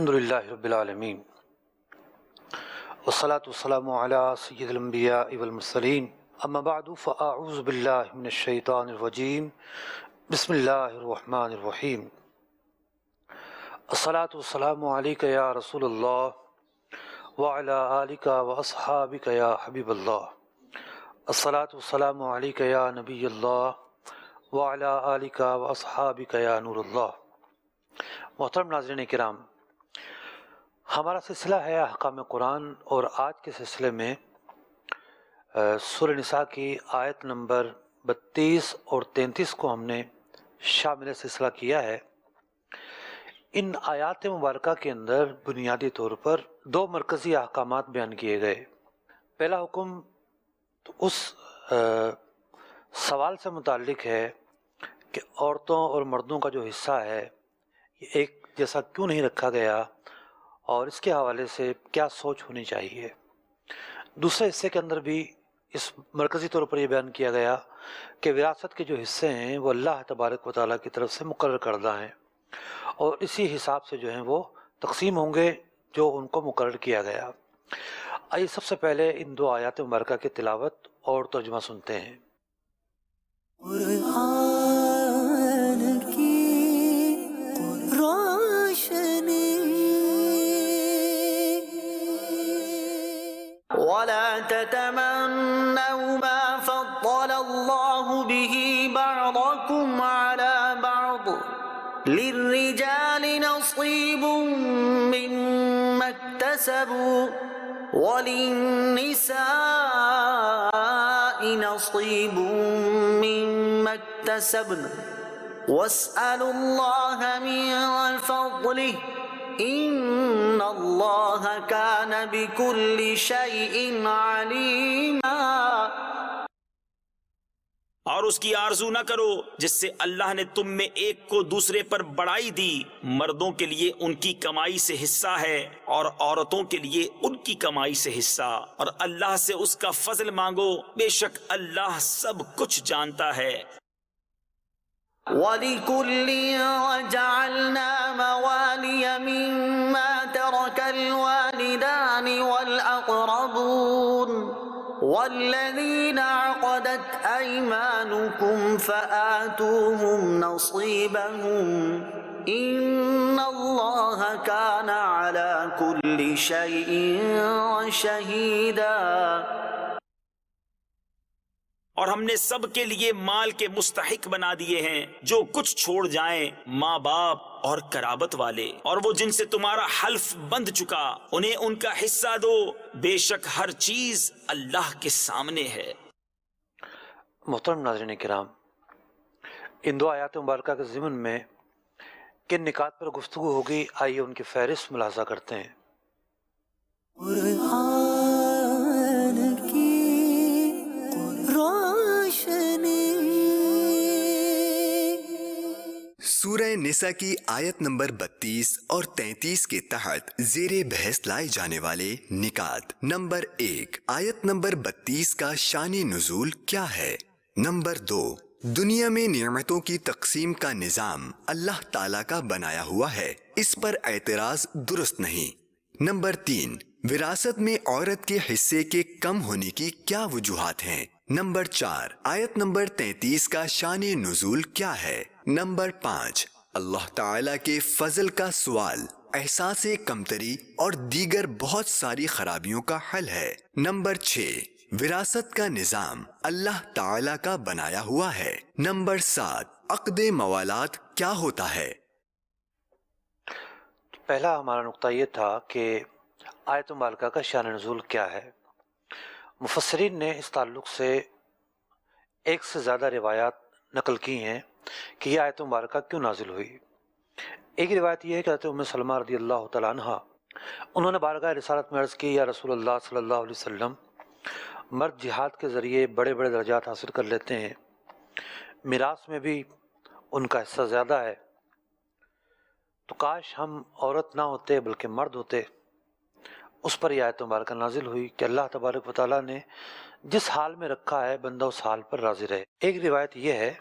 الحمدللہ رب العالمین والصلاة والسلام علی سید الانبیاء والمرسلین اما بعد فاعوذ باللہ من الشیطان الرجیم بسم اللہ الرحمن الرحیم الصلاة والسلام علیک یا رسول اللہ وعلی آلک واصحابک یا حبیب اللہ الصلاة والسلام علیک یا نبی اللہ وعلی آلک واصحابک یا نور اللہ۔ محترم ناظرین کرام، ہمارا سلسلہ ہے احکام قرآن، اور آج کے سلسلے میں سورہ نساء کی آیت نمبر 32 اور 33 کو ہم نے شامل سلسلہ کیا ہے۔ ان آیات مبارکہ کے اندر بنیادی طور پر دو مرکزی احکامات بیان کیے گئے۔ پہلا حکم تو اس سوال سے متعلق ہے کہ عورتوں اور مردوں کا جو حصہ ہے یہ ایک جیسا کیوں نہیں رکھا گیا، اور اس کے حوالے سے کیا سوچ ہونی چاہیے۔ دوسرے حصے کے اندر بھی اس مرکزی طور پر یہ بیان کیا گیا کہ وراثت کے جو حصے ہیں وہ اللہ تبارک و تعالیٰ کی طرف سے مقرر کردہ ہیں، اور اسی حساب سے جو ہیں وہ تقسیم ہوں گے جو ان کو مقرر کیا گیا۔ آئیے سب سے پہلے ان دو آیات مبارکہ کی تلاوت اور ترجمہ سنتے ہیں۔ قرآن کی روشنی ولا تتمنوا ما فضل الله به بعضكم على بعض للرجال نصيب مما اكتسبوا وللنساء نصيب مما اكتسبن واسألوا الله من فضله إن الله كان بكل شيء عليما۔ اور اس کی آرزو نہ کرو جس سے اللہ نے تم میں ایک کو دوسرے پر بڑائی دی۔ مردوں کے لیے ان کی کمائی سے حصہ ہے اور عورتوں کے لیے ان کی کمائی سے حصہ، اور اللہ سے اس کا فضل مانگو، بے شک اللہ سب کچھ جانتا ہے۔ وَلِكُلٍّ جَعَلْنَا مَوَالِيَ مِمَّا تَرَكَ الْوَالِدَانِ وَالْأَقْرَبُونَ وَالَّذِينَ عَقَدَتْ أَيْمَانُكُمْ فَآتُوهُمْ نَصِيبَهُمْ إِنَّ اللَّهَ كَانَ عَلَى كُلِّ شَيْءٍ شَهِيدًا۔ اور ہم نے سب کے لیے مال کے مستحق بنا دیے ہیں جو کچھ چھوڑ جائیں، ماں باپ اور قرابت والے، اور وہ جن سے تمہارا حلف بند چکا، انہیں ان کا حصہ دو، بے شک ہر چیز اللہ کے سامنے ہے۔ محترم ناظرین کرام، ان دو آیات مبارکہ کے ضمن میں کن نکات پر گفتگو ہوگی، آئیے ان کی فہرست ملاحظہ کرتے ہیں۔ قرآن کی روشنی۔ سورہ نساء کی آیت نمبر 32 اور 33 کے تحت زیر بحث لائے جانے والے نکات۔ نمبر 1، آیت نمبر 32 کا شان نزول کیا ہے؟ نمبر 2، دنیا میں نعمتوں کی تقسیم کا نظام اللہ تعالیٰ کا بنایا ہوا ہے، اس پر اعتراض درست نہیں۔ نمبر 3، وراثت میں عورت کے حصے کے کم ہونے کی کیا وجوہات ہیں؟ نمبر 4، آیت نمبر 33 کا شان نزول کیا ہے؟ نمبر 5، اللہ تعالیٰ کے فضل کا سوال احساس کمتری اور دیگر بہت ساری خرابیوں کا حل ہے۔ نمبر 6، وراثت کا نظام اللہ تعالیٰ کا بنایا ہوا ہے۔ نمبر 7، عقد موالات کیا ہوتا ہے؟ پہلا ہمارا نقطہ یہ تھا کہ آیت مبارکہ کا شان نزول کیا ہے۔ مفسرین نے اس تعلق سے ایک سے زیادہ روایات نقل کی ہیں کہ یہ آیت مبارکہ کیوں نازل ہوئی۔ ایک روایت یہ ہے کہ حضرت ام سلمہ رضی اللہ تعالیٰ عنہ انہوں نے بارگاہ رسالت میں عرض کی، یا رسول اللہ صلی اللہ علیہ وسلم، مرد جہاد کے ذریعے بڑے بڑے درجات حاصل کر لیتے ہیں، میراث میں بھی ان کا حصہ زیادہ ہے، تو کاش ہم عورت نہ ہوتے بلکہ مرد ہوتے۔ اس پر یہ آیت مبارکہ نازل ہوئی کہ اللہ تبارک و تعالیٰ نے جس حال میں رکھا ہے بندہ اس حال پر راضی رہے۔ ایک روایت یہ ہے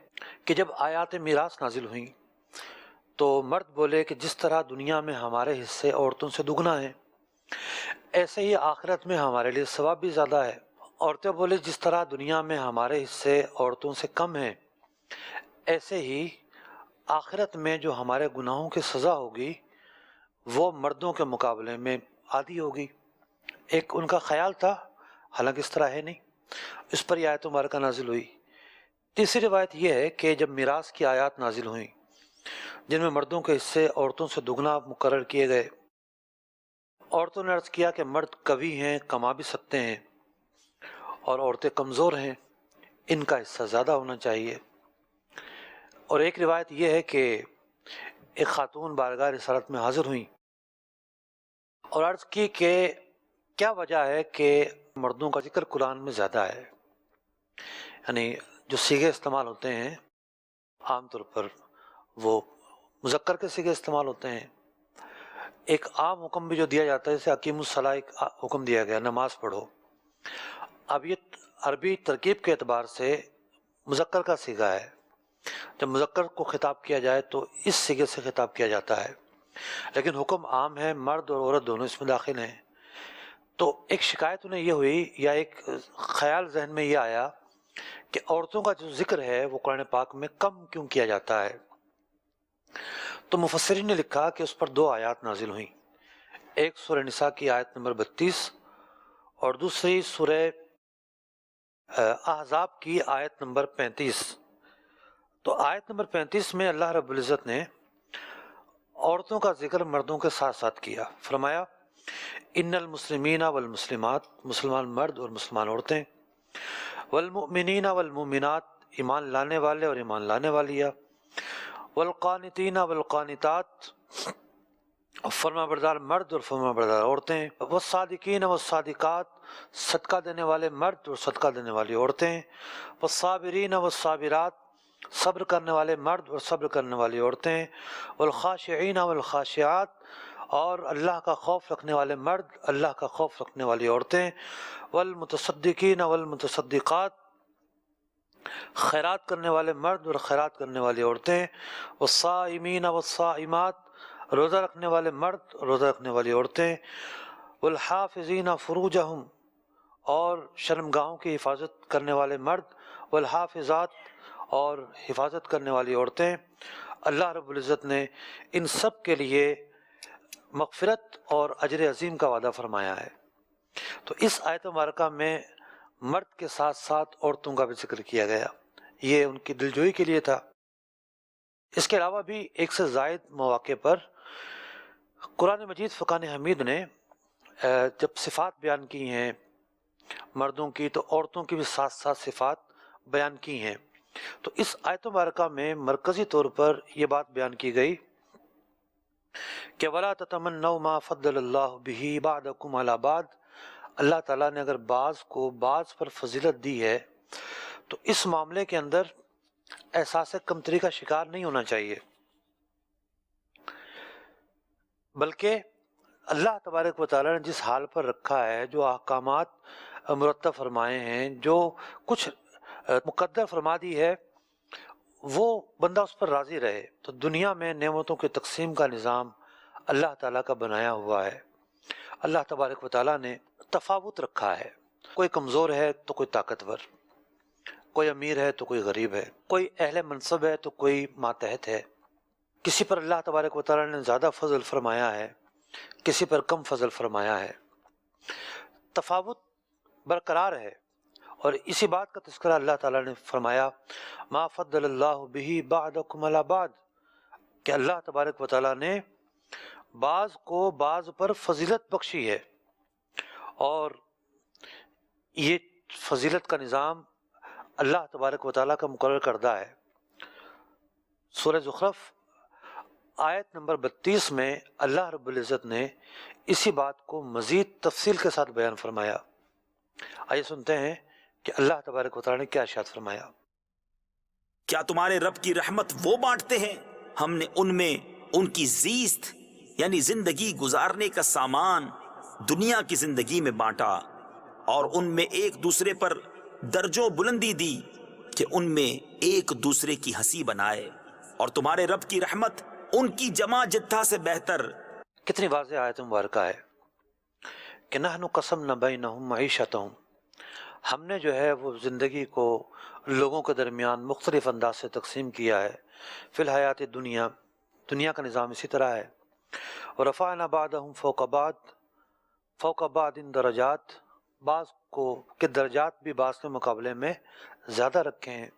کہ جب آیات میراث نازل ہوئیں تو مرد بولے کہ جس طرح دنیا میں ہمارے حصے عورتوں سے دگنا ہیں، ایسے ہی آخرت میں ہمارے لیے ثواب بھی زیادہ ہے۔ عورتیں بولے جس طرح دنیا میں ہمارے حصے عورتوں سے کم ہیں، ایسے ہی آخرت میں جو ہمارے گناہوں کی سزا ہوگی وہ مردوں کے مقابلے میں آدھی ہوگی۔ ایک ان کا خیال تھا، حالانکہ اس طرح ہے نہیں۔ اس پر یہ آیت مبارکہ نازل ہوئی۔ تیسری روایت یہ ہے کہ جب میراث کی آیات نازل ہوئیں جن میں مردوں کے حصے عورتوں سے دگنا مقرر کیے گئے، عورتوں نے عرض کیا کہ مرد قوی ہیں، کما بھی سکتے ہیں، اور عورتیں کمزور ہیں، ان کا حصہ زیادہ ہونا چاہیے۔ اور ایک روایت یہ ہے کہ ایک خاتون بارگاہ رسالت میں حاضر ہوئیں اور عرض کی کہ کیا وجہ ہے کہ مردوں کا ذکر قرآن میں زیادہ ہے، یعنی جو صیغے استعمال ہوتے ہیں عام طور پر وہ مذکر کے صیغے استعمال ہوتے ہیں۔ ایک عام حکم بھی جو دیا جاتا ہے، جیسے حکیم الصلاۃ ایک حکم دیا گیا، نماز پڑھو۔ اب یہ عربی ترکیب کے اعتبار سے مذکر کا صیغہ ہے، جب مذکر کو خطاب کیا جائے تو اس صیغے سے خطاب کیا جاتا ہے، لیکن حکم عام ہے، مرد اور عورت دونوں اس میں داخل ہیں۔ تو ایک شکایت انہیں یہ ہوئی یا ایک خیال ذہن میں یہ آیا کہ عورتوں کا جو ذکر ہے وہ قرآن پاک میں کم کیوں کیا جاتا ہے؟ تو مفسرین نے لکھا کہ اس پر دو آیات نازل ہوئیں، ایک سورہ نساء کی آیت نمبر 32 اور دوسری سورہ احزاب کی آیت نمبر 35۔ تو آیت نمبر 35 میں اللہ رب العزت نے عورتوں کا ذکر مردوں کے ساتھ ساتھ کیا، فرمایا ان المسلمین والمسلمات، مسلمان مرد اور مسلمان عورتیں، والمؤمنین والمؤمنات، ایمان لانے والے اور ایمان لانے والیاں، والقانتین والقانتات، فرما بردار مرد اور فرما بردار عورتیں، والصادقین والصادقات، صدقہ دینے والے مرد اور صدقہ دینے والی عورتیں، والصابرین والصابرات، صبر کرنے والے مرد اور صبر کرنے والی عورتیں، والخاشعین والخاشعات، اور اللہ کا خوف رکھنے والے مرد، اللہ کا خوف رکھنے والی عورتیں، والمتصدقین والمتصدقات، خیرات کرنے والے مرد اور خیرات کرنے والی عورتیں، والصائمین والصائمات، روزہ رکھنے والے مرد اور روزہ رکھنے والی عورتیں، والحافظین فروجہم، اور شرمگاہوں کی حفاظت کرنے والے مرد، والحافظات، اور حفاظت کرنے والی عورتیں۔ اللہ رب العزت نے ان سب کے لیے مغفرت اور اجر عظیم کا وعدہ فرمایا ہے۔ تو اس آیت مبارکہ میں مرد کے ساتھ ساتھ عورتوں کا بھی ذکر کیا گیا، یہ ان کی دلجوئی کے لیے تھا۔ اس کے علاوہ بھی ایک سے زائد مواقع پر قرآن مجید فرقان حمید نے جب صفات بیان کی ہیں مردوں کی، تو عورتوں کی بھی ساتھ ساتھ صفات بیان کی ہیں۔ تو اس آیت مبارکہ میں مرکزی طور پر یہ بات بیان کی گئی کہ وَلَا تَتَمَنَّوْا مَا فَضَّلَ اللَّهُ بِهِ بَعْضَكُمْ عَلَى بَعْضٍ، اللہ تعالیٰ نے اگر بعض کو بعض پر فضیلت دی ہے تو اس معاملے کے اندر احساس کمتری کا شکار نہیں ہونا چاہیے، بلکہ اللہ تبارک و تعالیٰ نے جس حال پر رکھا ہے، جو احکامات مرتب فرمائے ہیں، جو کچھ مقدر فرما دی ہے، وہ بندہ اس پر راضی رہے۔ تو دنیا میں نعمتوں کی تقسیم کا نظام اللہ تعالیٰ کا بنایا ہوا ہے۔ اللہ تبارک و تعالیٰ نے تفاوت رکھا ہے، کوئی کمزور ہے تو کوئی طاقتور، کوئی امیر ہے تو کوئی غریب ہے، کوئی اہل منصب ہے تو کوئی ماتحت ہے، کسی پر اللہ تبارک و تعالیٰ نے زیادہ فضل فرمایا ہے، کسی پر کم فضل فرمایا ہے، تفاوت برقرار ہے۔ اور اسی بات کا تذکرہ اللہ تعالیٰ نے فرمایا ما فضل اللہ بہ بعضکم علی بعض، کہ اللہ تبارک و تعالیٰ نے بعض کو بعض پر فضیلت بخشی ہے، اور یہ فضیلت کا نظام اللہ تبارک و تعالیٰ کا مقرر کردہ ہے۔ سورہ زخرف آیت نمبر 32 میں اللہ رب العزت نے اسی بات کو مزید تفصیل کے ساتھ بیان فرمایا۔ آئیے سنتے ہیں کہ اللہ تبارک و تعالیٰ نے کیا ارشاد فرمایا۔ کیا تمہارے رب کی رحمت وہ بانٹتے ہیں؟ ہم نے ان میں ان کی زیست یعنی زندگی گزارنے کا سامان دنیا کی زندگی میں بانٹا، اور ان میں ایک دوسرے پر درجوں بلندی دی کہ ان میں ایک دوسرے کی ہنسی بنائے، اور تمہارے رب کی رحمت ان کی جمع جتھا سے بہتر۔ کتنی واضح آیت مبارکہ ہے کہ نحن قسمنا بینہم معیشتہم، ہم نے جو ہے وہ زندگی کو لوگوں کے درمیان مختلف انداز سے تقسیم کیا ہے، فی الحیات دنیا، دنیا کا نظام اسی طرح ہے، ورفعنا بعضهم فوق بعض درجات، بعض کو کے درجات بھی بعض کے مقابلے میں زیادہ رکھے ہیں۔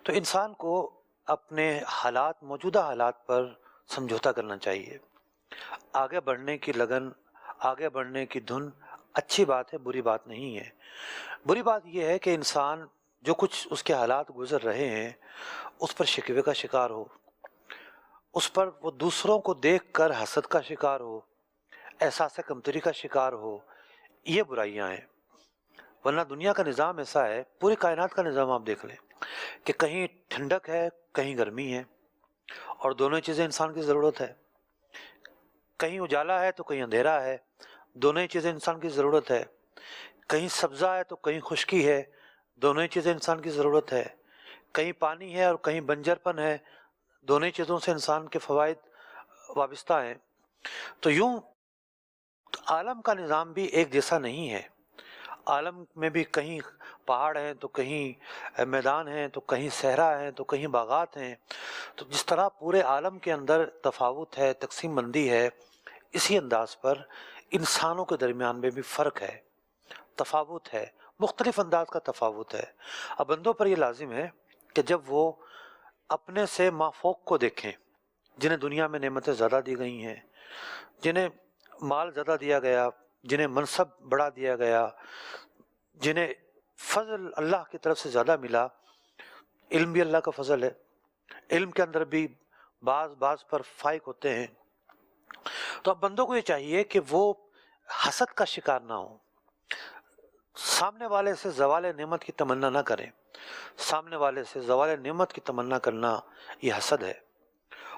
تو انسان کو اپنے حالات، موجودہ حالات پر سمجھوتا کرنا چاہیے۔ آگے بڑھنے کی لگن، آگے بڑھنے کی دھن اچھی بات ہے، بری بات نہیں ہے۔ بری بات یہ ہے کہ انسان جو کچھ اس کے حالات گزر رہے ہیں اس پر شکوے کا شکار ہو، اس پر وہ دوسروں کو دیکھ کر حسد کا شکار ہو، احساس کمتری کا شکار ہو، یہ برائیاں ہیں۔ ورنہ دنیا کا نظام ایسا ہے، پوری کائنات کا نظام آپ دیکھ لیں کہ کہیں ٹھنڈک ہے، کہیں گرمی ہے، اور دونوں چیزیں انسان کی ضرورت ہے۔ کہیں اجالا ہے تو کہیں اندھیرا ہے، دونوں ہی چیزیں انسان کی ضرورت ہے۔ کہیں سبزہ ہے تو کہیں خشکی ہے، دونوں ہی چیزیں انسان کی ضرورت ہے۔ کہیں پانی ہے اور کہیں بنجر پن ہے، دونوں ہی چیزوں سے انسان کے فوائد وابستہ ہیں۔ تو یوں عالم کا نظام بھی ایک جیسا نہیں ہے۔ عالم میں بھی کہیں پہاڑ ہیں تو کہیں میدان ہیں تو کہیں صحرا ہیں تو کہیں باغات ہیں۔ تو جس طرح پورے عالم کے اندر تفاوت ہے، تقسیم بندی ہے، اسی انداز پر انسانوں کے درمیان میں بھی فرق ہے، تفاوت ہے، مختلف انداز کا تفاوت ہے۔ اب بندوں پر یہ لازم ہے کہ جب وہ اپنے سے مافوق کو دیکھیں، جنہیں دنیا میں نعمتیں زیادہ دی گئی ہیں، جنہیں مال زیادہ دیا گیا، جنہیں منصب بڑھا دیا گیا، جنہیں فضل اللہ کی طرف سے زیادہ ملا۔ علم بھی اللہ کا فضل ہے، علم کے اندر بھی بعض پر فائق ہوتے ہیں۔ تو اب بندوں کو یہ چاہیے کہ وہ حسد کا شکار نہ ہوں، سامنے والے سے زوال نعمت کی تمنا نہ کریں۔ سامنے والے سے زوال نعمت کی تمنا کرنا یہ حسد ہے،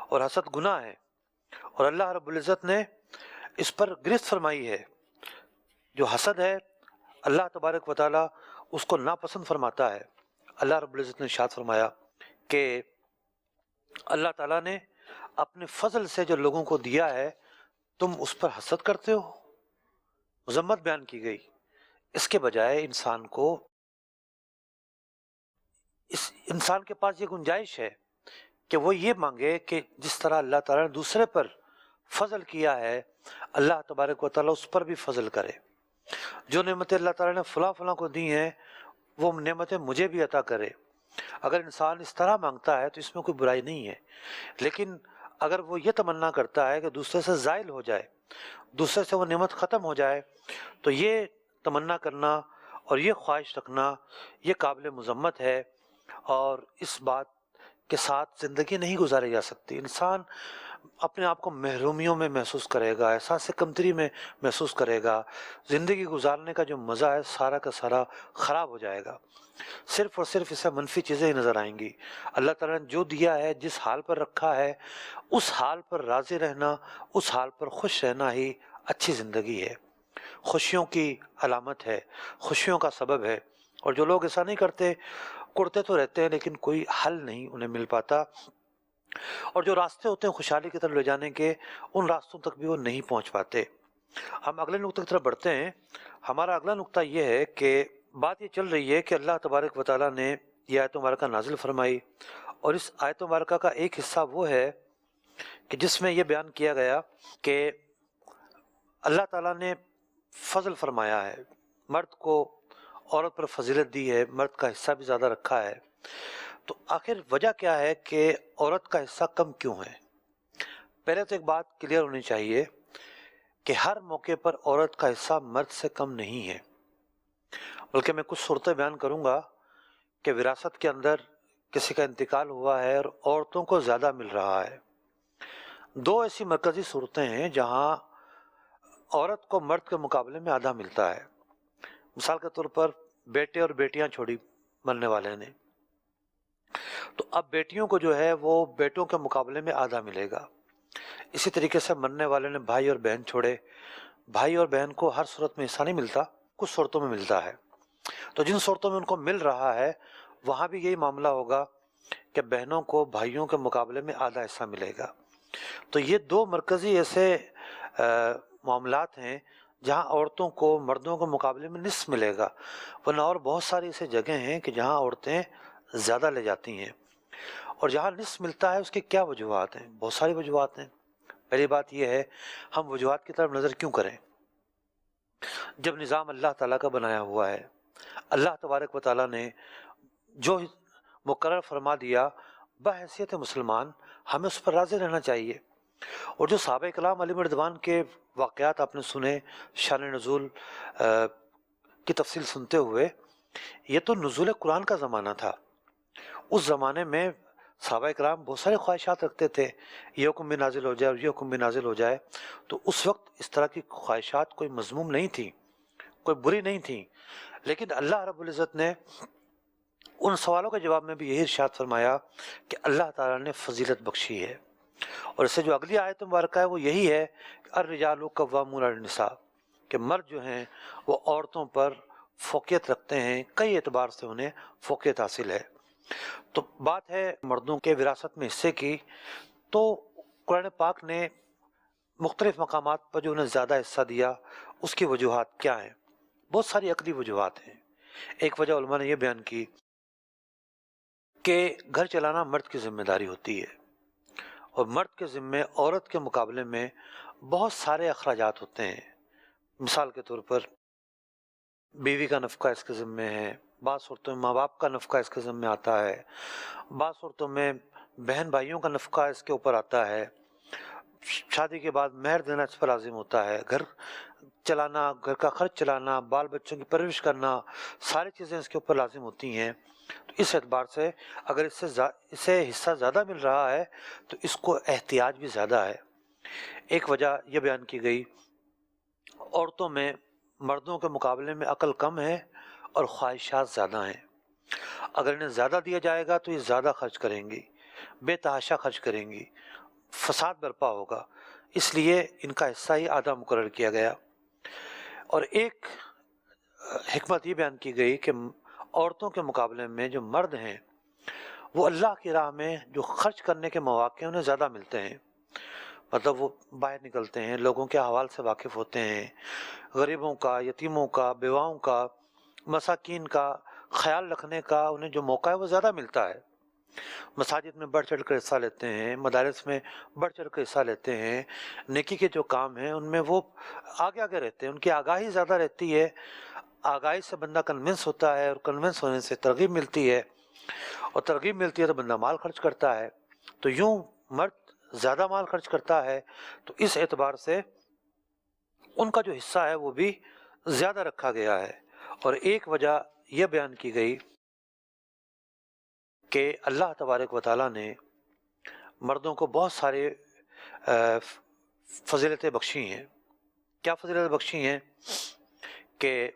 اور حسد گناہ ہے، اور اللہ رب العزت نے اس پر گرفت فرمائی ہے۔ جو حسد ہے اللہ تبارک و تعالیٰ اس کو ناپسند فرماتا ہے۔ اللہ رب العزت نے ارشاد فرمایا کہ اللہ تعالیٰ نے اپنے فضل سے جو لوگوں کو دیا ہے تم اس پر حسد کرتے ہو، مذمت بیان کی گئی۔ اس کے بجائے انسان کے پاس یہ گنجائش ہے کہ وہ یہ مانگے کہ جس طرح اللہ تعالیٰ نے دوسرے پر فضل کیا ہے، اللہ تبارک و تعالیٰ اس پر بھی فضل کرے۔ جو نعمتیں اللہ تعالیٰ نے فلاں کو دی ہیں وہ نعمتیں مجھے بھی عطا کرے۔ اگر انسان اس طرح مانگتا ہے تو اس میں کوئی برائی نہیں ہے، لیکن اگر وہ یہ تمنا کرتا ہے کہ دوسرے سے زائل ہو جائے، دوسرے سے وہ نعمت ختم ہو جائے، تو یہ تمنا کرنا اور یہ خواہش رکھنا یہ قابل مذمت ہے، اور اس بات کے ساتھ زندگی نہیں گزاری جا سکتی۔ انسان اپنے آپ کو محرومیوں میں محسوس کرے گا، احساس کمتری میں محسوس کرے گا، زندگی گزارنے کا جو مزہ ہے سارا کا سارا خراب ہو جائے گا، صرف اور صرف اسے منفی چیزیں ہی نظر آئیں گی۔ اللہ تعالیٰ نے جو دیا ہے، جس حال پر رکھا ہے، اس حال پر راضی رہنا، اس حال پر خوش رہنا ہی اچھی زندگی ہے، خوشیوں کی علامت ہے، خوشیوں کا سبب ہے۔ اور جو لوگ ایسا نہیں کرتے، کرتے تو رہتے ہیں لیکن کوئی حل نہیں انہیں مل پاتا، اور جو راستے ہوتے ہیں خوشحالی کی طرف لے جانے کے، ان راستوں تک بھی وہ نہیں پہنچ پاتے۔ ہم اگلے نقطے کی طرف بڑھتے ہیں۔ ہمارا اگلا نقطہ یہ ہے کہ بات یہ چل رہی ہے کہ اللہ تبارک و تعالیٰ نے یہ آیت مبارکہ نازل فرمائی، اور اس آیت مبارکہ کا ایک حصہ وہ ہے کہ جس میں یہ بیان کیا گیا کہ اللہ تعالیٰ نے فضل فرمایا ہے، مرد کو عورت پر فضیلت دی ہے، مرد کا حصہ بھی زیادہ رکھا ہے۔ تو آخر وجہ کیا ہے کہ عورت کا حصہ کم کیوں ہے؟ پہلے تو ایک بات کلیئر ہونی چاہیے کہ ہر موقع پر عورت کا حصہ مرد سے کم نہیں ہے، بلکہ میں کچھ صورتیں بیان کروں گا کہ وراثت کے اندر کسی کا انتقال ہوا ہے اور عورتوں کو زیادہ مل رہا ہے۔ دو ایسی مرکزی صورتیں ہیں جہاں عورت کو مرد کے مقابلے میں آدھا ملتا ہے۔ مثال کے طور پر بیٹے اور بیٹیاں چھوڑی مرنے والے نے، تو اب بیٹیوں کو جو ہے وہ بیٹوں کے مقابلے میں آدھا ملے گا۔ اسی طریقے سے مرنے والے نے بھائی اور بہن چھوڑے، بھائی اور بہن کو ہر صورت میں حصہ نہیں ملتا، کچھ صورتوں میں ملتا ہے۔ تو جن صورتوں میں ان کو مل رہا ہے وہاں بھی یہی معاملہ ہوگا کہ بہنوں کو بھائیوں کے مقابلے میں آدھا حصہ ملے گا۔ تو یہ دو مرکزی ایسے معاملات ہیں جہاں عورتوں کو مردوں کے مقابلے میں نصف ملے گا، ورنہ اور بہت ساری ایسے جگہیں ہیں کہ جہاں عورتیں زیادہ لے جاتی ہیں، اور جہاں نصف ملتا ہے اس کی کیا وجوہات ہیں؟ بہت ساری وجوہات ہیں۔ پہلی بات یہ ہے، ہم وجوہات کی طرف نظر کیوں کریں جب نظام اللہ تعالیٰ کا بنایا ہوا ہے؟ اللہ تبارک و تعالیٰ نے جو مقرر فرما دیا، بحیثیت مسلمان ہمیں اس پر راضی رہنا چاہیے۔ اور جو صحابہ کرام علیہ رضوان کے واقعات آپ نے سنے، شان نزول کی تفصیل سنتے ہوئے، یہ تو نزول قرآن کا زمانہ تھا۔ اس زمانے میں صحابہ کرام بہت سارے خواہشات رکھتے تھے، یہ حکم بھی نازل ہو جائے اور یہ حکم بھی نازل ہو جائے، تو اس وقت اس طرح کی خواہشات کوئی مذموم نہیں تھی، کوئی بری نہیں تھی، لیکن اللہ رب العزت نے ان سوالوں کے جواب میں بھی یہی ارشاد فرمایا کہ اللہ تعالیٰ نے فضیلت بخشی ہے۔ اور اس سے جو اگلی آیت مبارکہ ہے وہ یہی ہے، الرجال قوامون علی النساء، کہ مرد جو ہیں وہ عورتوں پر فوقیت رکھتے ہیں، کئی اعتبار سے انہیں فوقیت حاصل ہے۔ تو بات ہے مردوں کے وراثت میں حصے کی، تو قرآن پاک نے مختلف مقامات پر جو انہیں زیادہ حصہ دیا، اس کی وجوہات کیا ہیں؟ بہت ساری عقلی وجوہات ہیں۔ ایک وجہ علماء نے یہ بیان کی کہ گھر چلانا مرد کی ذمہ داری ہوتی ہے، اور مرد کے ذمے عورت کے مقابلے میں بہت سارے اخراجات ہوتے ہیں۔ مثال کے طور پر بیوی کا نفقہ اس کے ذمے ہے، بعض صورتوں میں ماں باپ کا نفقہ اس کے ذمے آتا ہے، بعض صورتوں میں بہن بھائیوں کا نفقہ اس کے اوپر آتا ہے، شادی کے بعد مہر دینا اس پر لازم ہوتا ہے، گھر چلانا، گھر کا خرچ چلانا، بال بچوں کی پرورش کرنا، ساری چیزیں اس کے اوپر لازم ہوتی ہیں۔ تو اس اعتبار سے اگر اسے حصہ زیادہ مل رہا ہے تو اس کو احتیاج بھی زیادہ ہے۔ ایک وجہ یہ بیان کی گئی، عورتوں میں مردوں کے مقابلے میں عقل کم ہے اور خواہشات زیادہ ہیں۔ اگر انہیں زیادہ دیا جائے گا تو یہ زیادہ خرچ کریں گی، بے تحاشا خرچ کریں گی، فساد برپا ہوگا، اس لیے ان کا حصہ ہی آدھا مقرر کیا گیا۔ اور ایک حکمت یہ بیان کی گئی کہ عورتوں کے مقابلے میں جو مرد ہیں وہ اللہ کی راہ میں جو خرچ کرنے کے مواقع انہیں زیادہ ملتے ہیں، مطلب وہ باہر نکلتے ہیں، لوگوں کے احوال سے واقف ہوتے ہیں، غریبوں کا، یتیموں کا، بیواؤں کا، مساکین کا خیال رکھنے کا انہیں جو موقع ہے وہ زیادہ ملتا ہے۔ مساجد میں بڑھ چڑھ کر حصہ لیتے ہیں، مدارس میں بڑھ چڑھ کر حصہ لیتے ہیں، نیکی کے جو کام ہیں ان میں وہ آگے آگے رہتے ہیں، ان کی آگاہی زیادہ رہتی ہے، آگاہی سے بندہ کنونس ہوتا ہے، اور کنونس ہونے سے ترغیب ملتی ہے، اور ترغیب ملتی ہے تو بندہ مال خرچ کرتا ہے، تو یوں مرد زیادہ مال خرچ کرتا ہے، تو اس اعتبار سے ان کا جو حصہ ہے وہ بھی زیادہ رکھا گیا ہے۔ اور ایک وجہ یہ بیان کی گئی کہ اللہ تبارک و تعالیٰ نے مردوں کو بہت سارے فضیلتیں بخشی ہیں۔ کیا فضیلتیں بخشی ہیں؟ کہ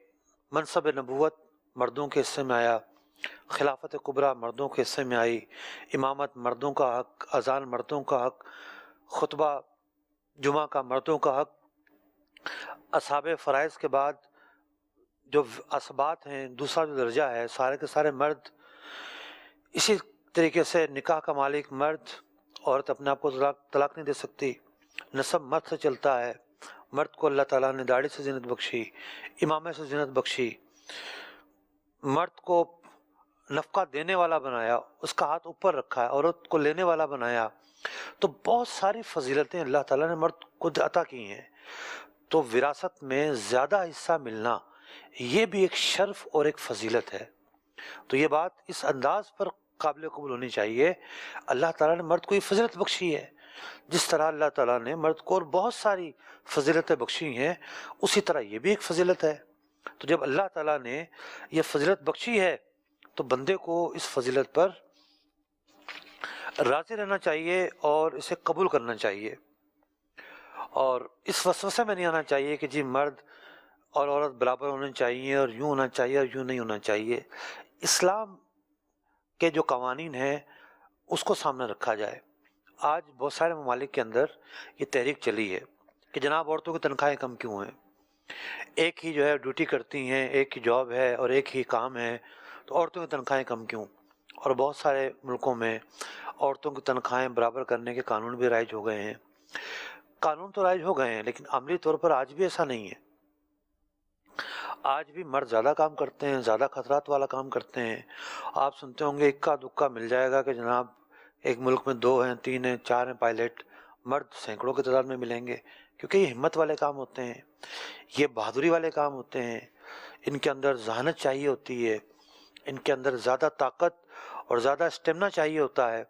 منصب نبوت مردوں کے حصے میں آیا، خلافت کبریٰ مردوں کے حصے میں آئی، امامت مردوں کا حق، اذان مردوں کا حق، خطبہ جمعہ کا مردوں کا حق، اصحاب فرائض کے بعد جو اسبات ہیں، دوسرا جو درجہ ہے، سارے کے سارے مرد۔ اسی طریقے سے نکاح کا مالک مرد، عورت اپنے آپ کو طلاق نہیں دے سکتی، نسب مرد سے چلتا ہے، مرد کو اللہ تعالیٰ نے داڑھی سے زینت بخشی، امامے سے زینت بخشی، مرد کو نفقہ دینے والا بنایا، اس کا ہاتھ اوپر رکھا ہے، عورت کو لینے والا بنایا، تو بہت ساری فضیلتیں اللہ تعالیٰ نے مرد کو عطا کی ہیں۔ تو وراثت میں زیادہ حصہ ملنا یہ بھی ایک شرف اور ایک فضیلت ہے۔ تو یہ بات اس انداز پر قابل قبول ہونی چاہیے، اللہ تعالیٰ نے مرد کو یہ فضیلت بخشی ہے، جس طرح اللہ تعالیٰ نے مرد کو اور بہت ساری فضیلتیں بخشی ہیں، اسی طرح یہ بھی ایک فضیلت ہے۔ تو جب اللہ تعالیٰ نے یہ فضیلت بخشی ہے تو بندے کو اس فضیلت پر راضی رہنا چاہیے اور اسے قبول کرنا چاہیے، اور اس وسوسے میں نہیں آنا چاہیے کہ جی مرد اور عورت برابر ہونے چاہیے اور یوں ہونا چاہیے اور یوں نہیں ہونا چاہیے۔ اسلام کے جو قوانین ہیں اس کو سامنے رکھا جائے۔ آج بہت سارے ممالک کے اندر یہ تحریک چلی ہے کہ جناب عورتوں کی تنخواہیں کم کیوں ہیں، ایک ہی جو ہے ڈیوٹی کرتی ہیں، ایک ہی جاب ہے اور ایک ہی کام ہے، تو عورتوں کی تنخواہیں کم کیوں؟ اور بہت سارے ملکوں میں عورتوں کی تنخواہیں برابر کرنے کے قانون بھی رائج ہو گئے ہیں. قانون تو رائج ہو گئے ہیں لیکن عملی طور پر آج بھی ایسا نہیں ہے. آج بھی مرد زیادہ کام کرتے ہیں, زیادہ خطرات والا کام کرتے ہیں. آپ سنتے ہوں گے اکا دکا مل جائے گا کہ جناب ایک ملک میں 2 ہیں, 3 ہیں, 4 ہیں پائلٹ. مرد سینکڑوں کی تعداد میں ملیں گے, کیونکہ یہ ہمت والے کام ہوتے ہیں, یہ بہادری والے کام ہوتے ہیں. ان کے اندر ذہانت چاہیے ہوتی ہے, ان کے اندر زیادہ طاقت اور زیادہ اسٹیمنا چاہیے ہوتا ہے.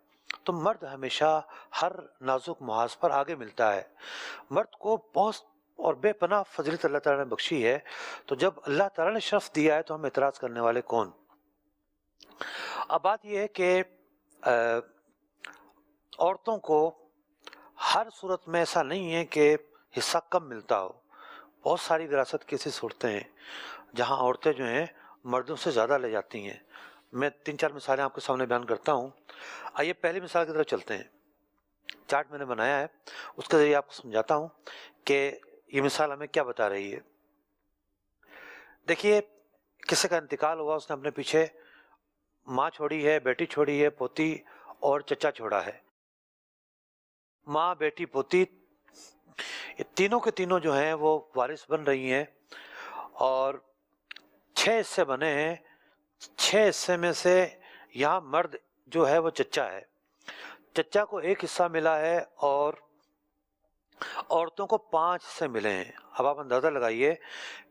تو مرد ہمیشہ ہر نازک محاذ پر آگے ملتا ہے. مرد کو بہت اور بے پناہ فضیلت اللہ تعالیٰ نے بخشی ہے. تو جب اللہ تعالیٰ نے شرف دیا ہے تو ہم اعتراض کرنے والے کون؟ اب بات یہ ہے کہ عورتوں کو ہر صورت میں ایسا نہیں ہے کہ حصہ کم ملتا ہو. بہت ساری وراثت کی ایسی صورتیں ہیں جہاں عورتیں جو ہیں مردوں سے زیادہ لے جاتی ہیں. میں 3-4 مثالیں آپ کے سامنے بیان کرتا ہوں. آئیے پہلی مثال کی طرف چلتے ہیں. چارٹ میں نے بنایا ہے, اس کے ذریعے آپ کو سمجھاتا ہوں کہ یہ مثال ہمیں کیا بتا رہی ہے. دیکھیے, کسی کا انتقال ہوا, اس نے اپنے پیچھے ماں چھوڑی ہے, بیٹی چھوڑی ہے, پوتی اور چچا چھوڑا ہے. ماں, بیٹی, پوتی, یہ تینوں کے تینوں جو ہیں وہ وارث بن رہی ہیں اور 6 حصے بنے ہیں. 6 حصے میں سے یہاں مرد جو ہے وہ چچا ہے. چچا کو 1 حصہ ملا ہے اور عورتوں کو 5 حصے ملے ہیں. اب آپ اندازہ لگائیے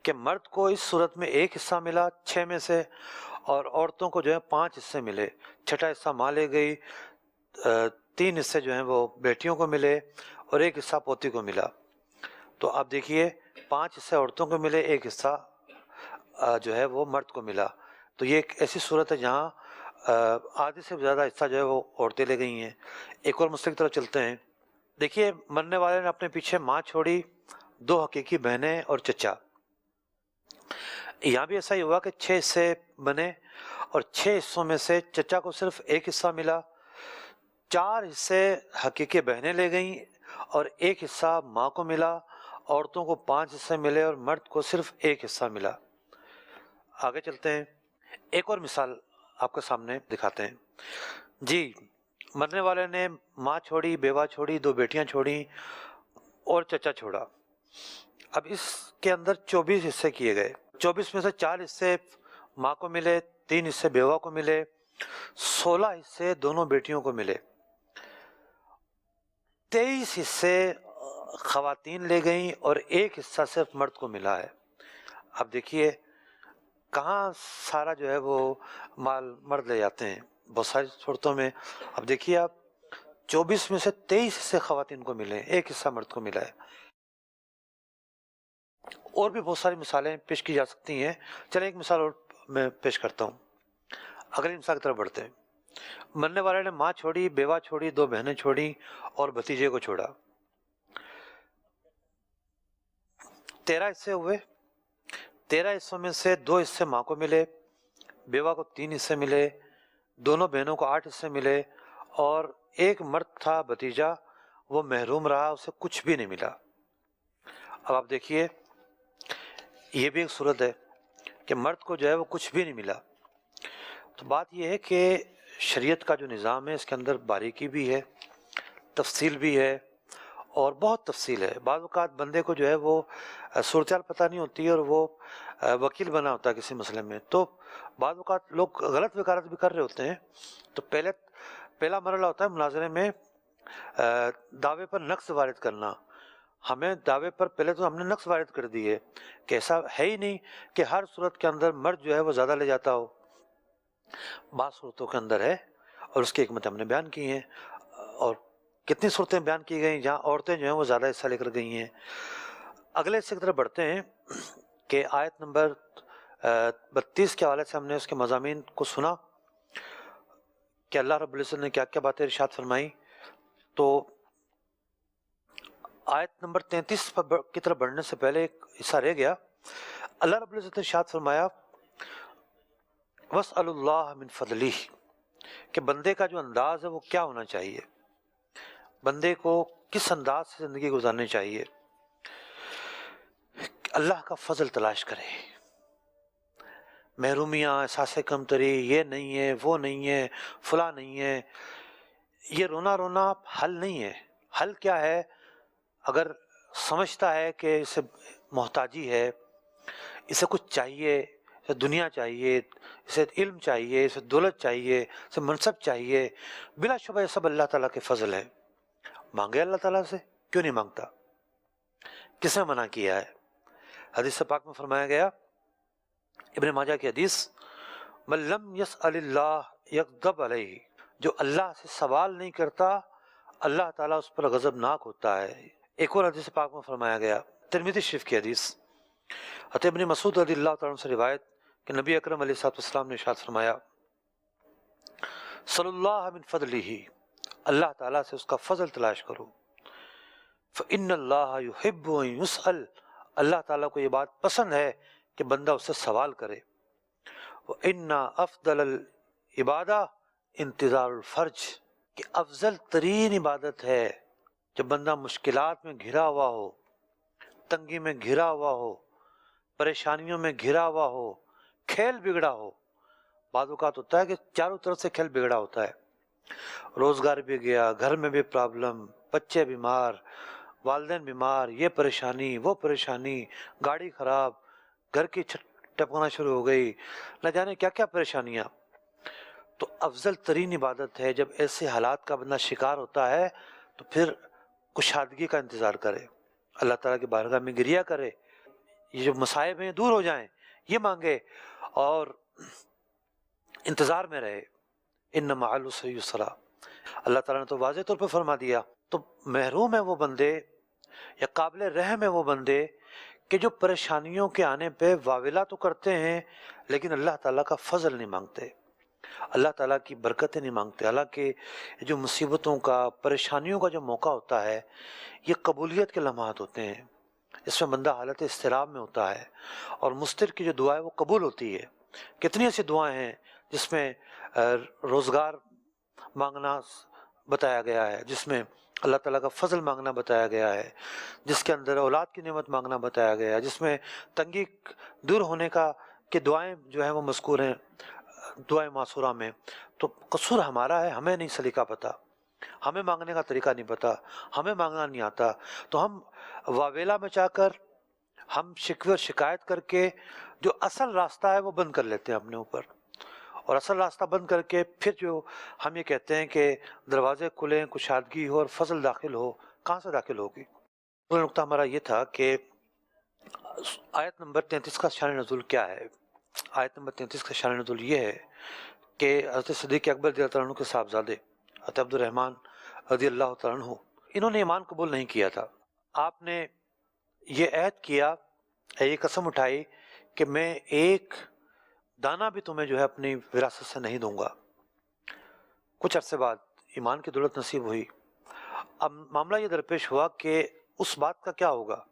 کہ مرد کو اس صورت میں 1 حصہ ملا 6 میں سے اور عورتوں کو جو ہے 5 حصے ملے. چھٹا حصہ ماں لے گئی, 3 حصے جو ہیں وہ بیٹیوں کو ملے اور 1 حصہ پوتی کو ملا. تو آپ دیکھیے 5 حصے عورتوں کو ملے, 1 حصہ جو ہے وہ مرد کو ملا. تو یہ ایک ایسی صورت ہے جہاں آدھے سے زیادہ حصہ جو ہے وہ عورتیں لے گئی ہیں. ایک اور مسئلے کی طرف چلتے ہیں. دیکھیے, مرنے والے نے اپنے پیچھے ماں چھوڑی, 2 حقیقی بہنیں اور چچا. یہاں بھی ایسا ہی ہوا کہ 6 حصے بنے اور 6 حصوں میں سے چچا کو صرف 1 حصہ ملا. 4 حصے حقیقی بہنیں لے گئیں اور 1 حصہ ماں کو ملا. عورتوں کو 5 حصے ملے اور مرد کو صرف 1 حصہ ملا. آگے چلتے ہیں, ایک اور مثال آپ کے سامنے دکھاتے ہیں. جی, مرنے والے نے ماں چھوڑی, بیوہ چھوڑی, 2 بیٹیاں چھوڑی اور چچا چھوڑا. اب اس کے اندر 24 حصے کیے گئے. 24 میں سے 4 حصے ماں کو ملے, 3 حصے بیوہ کو ملے, 16 حصے دونوں بیٹیوں کو ملے. 23 حصے خواتین لے گئیں اور 1 حصہ صرف مرد کو ملا ہے. اب دیکھیے کہاں سارا جو ہے وہ مال مرد لے جاتے ہیں بہت ساری صورتوں میں. اب دیکھیے آپ, 24 میں سے 23 حصے خواتین کو ملے, 1 حصہ مرد کو ملا ہے. اور بھی بہت ساری مثالیں پیش کی جا سکتی ہیں. چلیں ایک مثال اور میں پیش کرتا ہوں. اگلی مثال کی طرف بڑھتے ہیں. مرنے والے نے ماں چھوڑی, بیوہ چھوڑی, 2 بہنیں چھوڑی اور بھتیجے کو چھوڑا. 13 حصے ہوئے. 13 حصوں میں سے 2 حصے ماں کو ملے, بیوہ کو 3 حصے ملے, دونوں بہنوں کو 8 حصے ملے اور ایک مرد تھا بھتیجا, وہ محروم رہا, اسے کچھ بھی نہیں ملا. اب آپ دیکھیے یہ بھی ایک صورت ہے کہ مرد کو جو ہے وہ کچھ بھی نہیں ملا. تو بات یہ ہے کہ شریعت کا جو نظام ہے اس کے اندر باریکی بھی ہے, تفصیل بھی ہے اور بہت تفصیل ہے. بعض اوقات بندے کو جو ہے وہ صورتحال پتہ نہیں ہوتی اور وہ وکیل بنا ہوتا ہے کسی مسئلے میں. تو بعض اوقات لوگ غلط وکالت بھی کر رہے ہوتے ہیں. تو پہلا مرحلہ ہوتا ہے مناظرے میں دعوے پر نقص وارد کرنا. ہمیں دعوے پر پہلے تو ہم نے نقص وارد کر دی ہے کہ ایسا ہے ہی نہیں کہ ہر صورت کے اندر مرد جو ہے وہ زیادہ لے جاتا ہو. بعض صورتوں کے اندر ہے اور اس کی حکمت ہم نے بیان کی ہیں. اور کتنی صورتیں بیان کی گئیں جہاں عورتیں جو ہیں وہ زیادہ حصہ لے کر گئی ہیں. اگلے حصے کی طرف بڑھتے ہیں کہ آیت نمبر 32 کے حوالے سے ہم نے اس کے مضامین کو سنا کہ اللہ رب العزت نے کیا کیا باتیں ارشاد فرمائی. تو آیت نمبر 33 کی طرف بڑھنے سے پہلے ایک حصہ رہ گیا. اللہ رب العزت نے ارشاد فرمایا وَاسْأَلُوا اللَّهَ مِنْ فَضْلِهِ, کہ بندے کا جو انداز ہے وہ کیا ہونا چاہیے, بندے کو کس انداز سے زندگی گزارنی چاہیے. اللہ کا فضل تلاش کرے, محرومیاں، احساس کمتری، یہ نہیں ہے، وہ نہیں ہے، فلاں نہیں ہے، یہ رونا رونا حل نہیں ہے۔ حل کیا ہے؟ اگر سمجھتا ہے کہ اسے محتاجی ہے، اسے کچھ چاہیے، اسے دنیا چاہیے، اسے علم چاہیے، اسے دولت چاہیے، اسے منصب چاہیے، بلا شبہ یہ سب اللہ تعالیٰ کے فضل ہے۔ مانگے اللہ تعالیٰ سے، کیوں نہیں مانگتا؟ کس نے منع کیا ہے؟ حدیث پاک میں فرمایا گیا، ابن ماجہ کی حدیث، من لم یسأل اللہ یغضب علیہ، جو اللہ سے سوال نہیں کرتا اللہ تعالیٰ اس پر غضبناک ہوتا ہے۔ ایک اور حدیث پاک میں فرمایا گیا، ترمذی شریف کی حدیث، حضرت ابن مسعود رضی اللہ تعالیٰ عنہ سے روایت کہ نبی اکرم علیہ الصلوۃ والسلام نے ارشاد فرمایا، صلی اللہ من فضلہ، اللہ تعالیٰ سے اس کا فضل تلاش کرو، فإن اللہ یحب ان یسأل، اللہ تعالیٰ کو یہ بات پسند ہے کہ بندہ اس سے سوال کرے، وإن افضل العبادہ انتظار الفرج، کہ افضل ترین عبادت ہے جب بندہ مشکلات میں گھرا ہوا ہو، تنگی میں گھرا ہوا ہو، پریشانیوں میں گھرا ہوا ہو، کھیل بگڑا ہو۔ بعض اوقات ہوتا ہے کہ چاروں طرف سے کھیل بگڑا ہوتا ہے، روزگار بھی گیا، گھر میں بھی پرابلم، بچے بیمار، والدین بیمار، یہ پریشانی وہ پریشانی، گاڑی خراب، گھر کی چھت ٹپکنا شروع ہو گئی، نہ جانے کیا کیا پریشانیاں۔ تو افضل ترین عبادت ہے جب ایسے حالات کا بندہ شکار ہوتا ہے تو پھر کشادگی کا انتظار کرے، اللہ تعالیٰ کی بارگاہ میں گریہ کرے، یہ جو مصائب ہیں دور ہو جائیں یہ مانگے، اور انتظار میں رہے۔ ان مع العسر یسرا، اللہ تعالیٰ نے تو واضح طور پہ فرما دیا۔ تو محروم ہیں وہ بندے یا قابل رحم ہیں وہ بندے کہ جو پریشانیوں کے آنے پہ واویلا تو کرتے ہیں لیکن اللہ تعالیٰ کا فضل نہیں مانگتے، اللہ تعالیٰ کی برکتیں نہیں مانگتے۔ حالانکہ جو مصیبتوں کا، پریشانیوں کا جو موقع ہوتا ہے یہ قبولیت کے لمحات ہوتے ہیں، اس میں بندہ حالت اضطراب میں ہوتا ہے، اور مستر کی جو دعا ہے وہ قبول ہوتی ہے۔ کتنی ایسی دعائیں ہیں جس میں روزگار مانگنا بتایا گیا ہے، جس میں اللہ تعالیٰ کا فضل مانگنا بتایا گیا ہے، جس کے اندر اولاد کی نعمت مانگنا بتایا گیا ہے، جس میں تنگی دور ہونے کا کہ دعائیں جو ہیں وہ مذکور ہیں دعائیں معصورہ میں۔ تو قصور ہمارا ہے، ہمیں نہیں سلیقہ پتہ، ہمیں مانگنے کا طریقہ نہیں پتہ، ہمیں مانگنا نہیں آتا، تو ہم واویلا میں چاہ کر، ہم شکوے اور شکایت کر کے جو اصل راستہ ہے وہ بند کر لیتے ہیں اپنے اوپر، اور اصل راستہ بند کر کے پھر جو ہم یہ کہتے ہیں کہ دروازے کھلیں، کشادگی ہو اور فضل داخل ہو، کہاں سے داخل ہوگی؟ دوسرا نقطہ ہمارا یہ تھا کہ آیت نمبر 33 کا شان نزول کیا ہے۔ آیت نمبر 33 کا شان نزول یہ ہے کہ حضرت صدیق اکبر رضی اللہ تعالیٰ عنہ کے صاحبزادے حضرت عبد الرحمن رضی اللہ تعالیٰ عنہ، انہوں نے ایمان قبول نہیں کیا تھا۔ آپ نے یہ عہد کیا، یہ قسم اٹھائی کہ میں ایک دانہ بھی تمہیں جو ہے اپنی وراثت سے نہیں دوں گا۔ کچھ عرصے بعد ایمان کی دولت نصیب ہوئی۔ اب معاملہ یہ درپیش ہوا کہ اس بات کا کیا ہوگا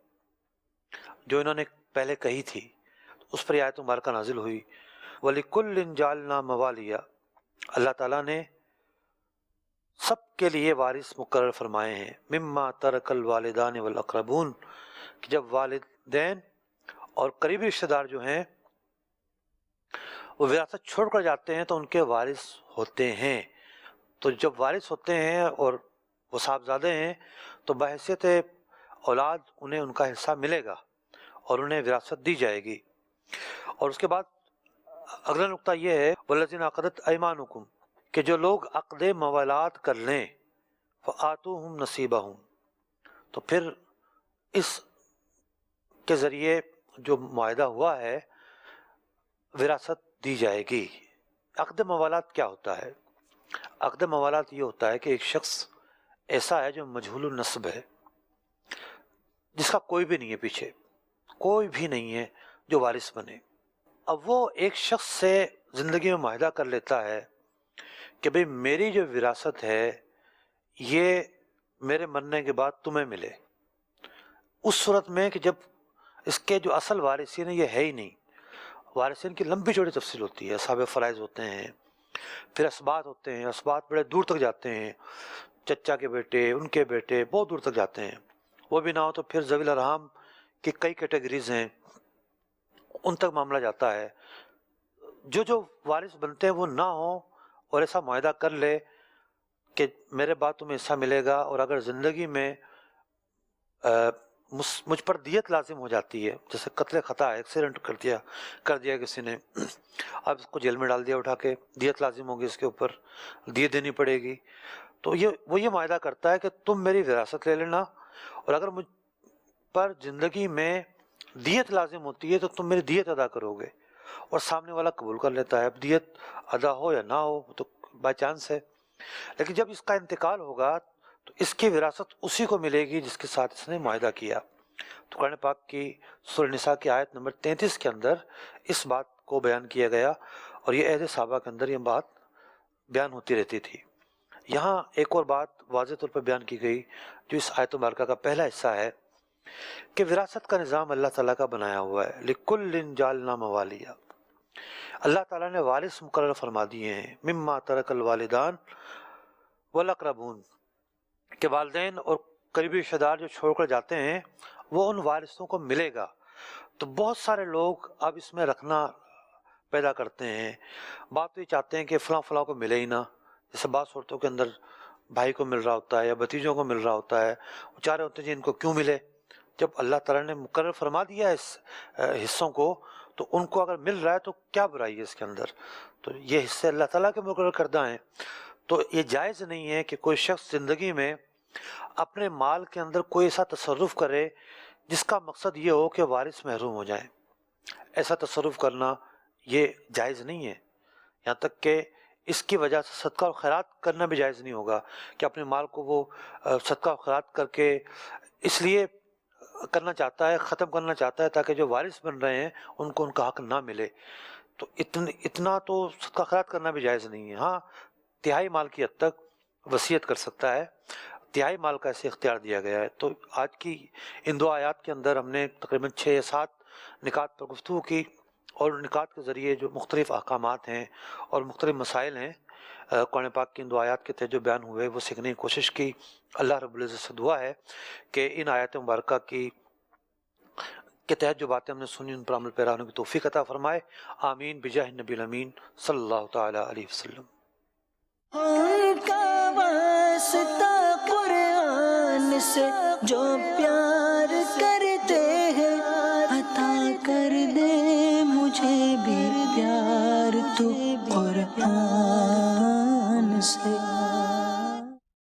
جو انہوں نے پہلے کہی تھی۔ اس پر آیت مبارکہ نازل ہوئی، وَلِكُلٍّ جَعَلْنَا مَوَالِيَ، اللہ تعالیٰ نے سب کے لیے وارث مقرر فرمائے ہیں، مما ترک الوالدان والاقربون، کہ جب والدین اور قریبی رشتہ دار جو ہیں وہ وراثت چھوڑ کر جاتے ہیں تو ان کے وارث ہوتے ہیں۔ تو جب وارث ہوتے ہیں اور وہ صاحبزادے ہیں تو بحیثیت اولاد انہیں ان کا حصہ ملے گا اور انہیں وراثت دی جائے گی۔ اور اس کے بعد اگلا نقطہ یہ ہے، والذین عقدت ایمانکم، کہ جو لوگ عقد موالات کر لیں، فآتوہم نصیبہم، تو پھر اس کے ذریعے جو معاہدہ ہوا ہے وراثت دی جائے گی۔ عقد موالات کیا ہوتا ہے؟ عقد موالات یہ ہوتا ہے کہ ایک شخص ایسا ہے جو مجہول النسب ہے، جس کا کوئی بھی نہیں ہے، پیچھے کوئی بھی نہیں ہے جو وارث بنے۔ اب وہ ایک شخص سے زندگی میں معاہدہ کر لیتا ہے کہ بھئی میری جو وراثت ہے یہ میرے مرنے کے بعد تمہیں ملے، اس صورت میں کہ جب اس کے جو اصل وارثین ہیں یہ ہے ہی نہیں۔ وارثین کی لمبی چوڑی تفصیل ہوتی ہے، اصحاب فرائض ہوتے ہیں، پھر اسباط ہوتے ہیں، اسباط بڑے دور تک جاتے ہیں، چچا کے بیٹے، ان کے بیٹے بہت دور تک جاتے ہیں، وہ بھی نہ ہو تو پھر ذوی الارحام کی کئی کیٹیگریز ہیں، ان تک معاملہ جاتا ہے۔ جو وارث بنتے ہیں وہ نہ ہوں اور ایسا معاہدہ کر لے کہ میرے بعد تمہیں حصہ ملے گا، اور اگر زندگی میں مجھ پر دیت لازم ہو جاتی ہے، جیسے قتل خطا ہے، ایکسیڈنٹ کر دیا کسی نے، اب اس کو جیل میں ڈال دیا اٹھا کے، دیت لازم ہوگی اس کے اوپر، دیت دینی پڑے گی، تو وہ یہ معاہدہ کرتا ہے کہ تم میری وراثت لے لینا، اور اگر مجھ پر زندگی میں دیت لازم ہوتی ہے تو تم میری دیت ادا کرو گے، اور سامنے والا قبول کر لیتا ہے۔ اب دیت ادا ہو یا نہ ہو تو بائی چانس ہے، لیکن جب اس کا انتقال ہوگا تو اس کی وراثت اسی کو ملے گی جس کے ساتھ اس نے معاہدہ کیا۔ تو قرآن پاک کی سورہ نساء کی آیت نمبر 33 کے اندر اس بات کو بیان کیا گیا، اور یہ عہد صحابہ کے اندر یہ بات بیان ہوتی رہتی تھی۔ یہاں ایک اور بات واضح طور پر بیان کی گئی جو اس آیت مبارکہ کا پہلا حصہ ہے کہ وراثت کا نظام اللہ تعالیٰ کا بنایا ہوا ہے، لِكُلٍّ جَعَلْنَا مَوَالِيَ، اللہ تعالیٰ نے وارث مقرر فرما دیے ہیں، مما ترک الوالدان والاقربون، کہ والدین اور قریبی رشتہ دار جو چھوڑ کر جاتے ہیں وہ ان وارثوں کو ملے گا۔ تو بہت سارے لوگ اب اس میں رکھنا پیدا کرتے ہیں، بات تو یہ چاہتے ہیں کہ فلاں فلاں کو ملے ہی نہ، جیسے بعض صورتوں کے اندر بھائی کو مل رہا ہوتا ہے یا بھتیجوں کو مل رہا ہوتا ہے، وہ چاہ رہے ہوتے ہیں جی ان کو کیوں ملے، جب اللہ تعالیٰ نے مقرر فرما دیا ہے اس حصوں کو تو ان کو اگر مل رہا ہے تو کیا برائی ہے اس کے اندر، تو یہ حصے اللہ تعالیٰ کے مقرر کردہ ہیں۔ تو یہ جائز نہیں ہے کہ کوئی شخص زندگی میں اپنے مال کے اندر کوئی ایسا تصرف کرے جس کا مقصد یہ ہو کہ وارث محروم ہو جائیں، ایسا تصرف کرنا یہ جائز نہیں ہے، یہاں تک کہ اس کی وجہ سے صدقہ و خیرات کرنا بھی جائز نہیں ہوگا کہ اپنے مال کو وہ صدقہ و خیرات کر کے اس لیے کرنا چاہتا ہے، ختم کرنا چاہتا ہے تاکہ جو وارث بن رہے ہیں ان کو ان کا حق نہ ملے، تو اتنا تو صدقہ خیرات کرنا بھی جائز نہیں ہے۔ ہاں تہائی مال کی حد تک وصیت کر سکتا ہے، تہائی مال کا ایسے اختیار دیا گیا ہے۔ تو آج کی ان دو آیات کے اندر ہم نے تقریباً 6 یا 7 نکات پر گفتگو کی، اور نکات کے ذریعے جو مختلف احکامات ہیں اور مختلف مسائل ہیں قرآن پاک کی ان دو آیات کے تحت جو بیان ہوئے وہ سیکھنے کی کوشش کی۔ اللہ رب العزت سے دعا ہے کہ ان آیات مبارکہ کے تحت جو باتیں ہم نے سنی ان پر عمل پیرا ہونے کی توفیق عطا فرمائے، آمین بجاہ نبی الامین صلی اللہ تعالیٰ علیہ وسلم۔ ان کا واسطہ قرآن سے جو پیار کرتے ہیں، عطا کر دے مجھے بھی پیار تو قرآن سے۔